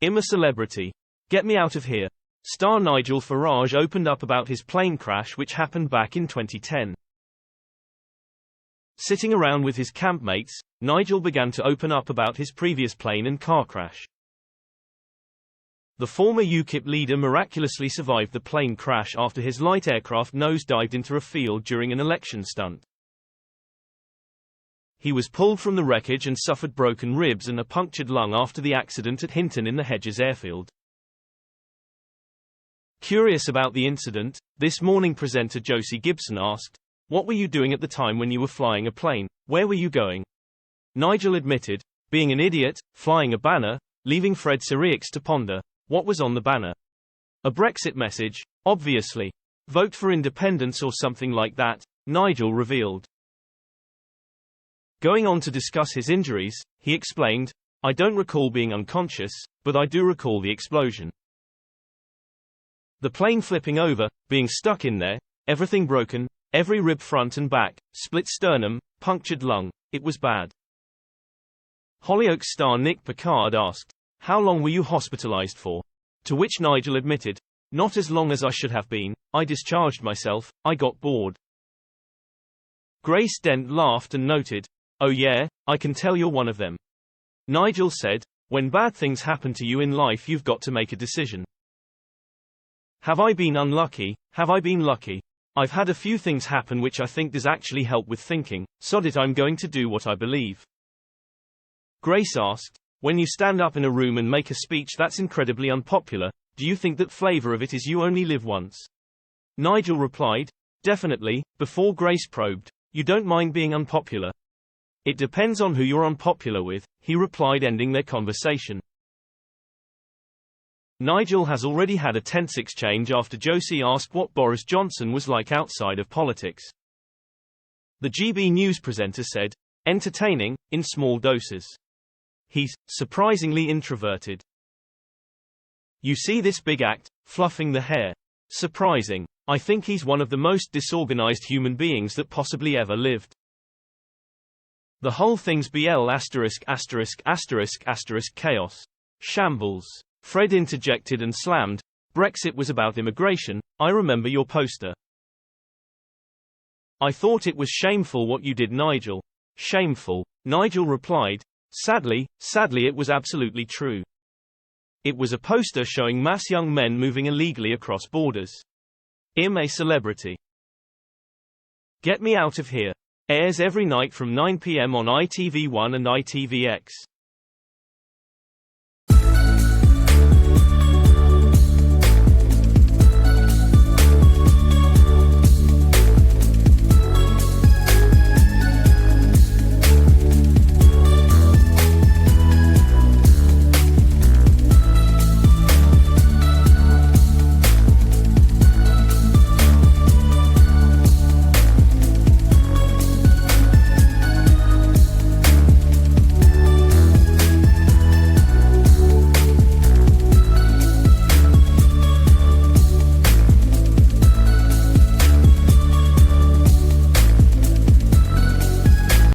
I'm a celebrity. Get me out of here. Star Nigel Farage opened up about his plane crash which happened back in 2010. Sitting around with his campmates, Nigel began to open up about his previous plane and car crash. The former UKIP leader miraculously survived the plane crash after his light aircraft nosedived into a field during an election stunt. He was pulled from the wreckage and suffered broken ribs and a punctured lung after the accident at Hinton-in-the-Hedges airfield. Curious about the incident, This Morning presenter Josie Gibson asked, "What were you doing at the time when you were flying a plane? Where were you going?" Nigel admitted, "Being an idiot, flying a banner, leaving Fred Sirieix to ponder. What was on the banner? A Brexit message, obviously. Vote for independence or something like that," Nigel revealed. Going on to discuss his injuries, he explained, "I don't recall being unconscious, but I do recall the explosion. The plane flipping over, being stuck in there, everything broken, every rib front and back, split sternum, punctured lung, it was bad." Hollyoaks star Nick Picard asked, "How long were you hospitalized for?" To which Nigel admitted, "Not as long as I should have been, I discharged myself, I got bored." Grace Dent laughed and noted, "Oh yeah, I can tell you're one of them." Nigel said, "When bad things happen to you in life you've got to make a decision. Have I been unlucky? Have I been lucky? I've had a few things happen which I think does actually help with thinking, sod it, I'm going to do what I believe." Grace asked, "When you stand up in a room and make a speech that's incredibly unpopular, do you think that flavor of it is you only live once?" Nigel replied, "Definitely." Before Grace probed, "You don't mind being unpopular?" "It depends on who you're unpopular with," he replied, ending their conversation. Nigel has already had a tense exchange after Josie asked what Boris Johnson was like outside of politics. The GB News presenter said, "Entertaining, in small doses. He's surprisingly introverted. You see this big act, fluffing the hair. Surprising. I think he's one of the most disorganized human beings that possibly ever lived. The whole thing's chaos. Shambles." Fred interjected and slammed, "Brexit was about immigration, I remember your poster." "I thought it was shameful what you did, Nigel." "Shameful?" Nigel replied, Sadly it was absolutely true. It was a poster showing mass young men moving illegally across borders. I'm a celebrity. Get Me Out of Here airs every night from 9 p.m. on ITV1 and ITVX.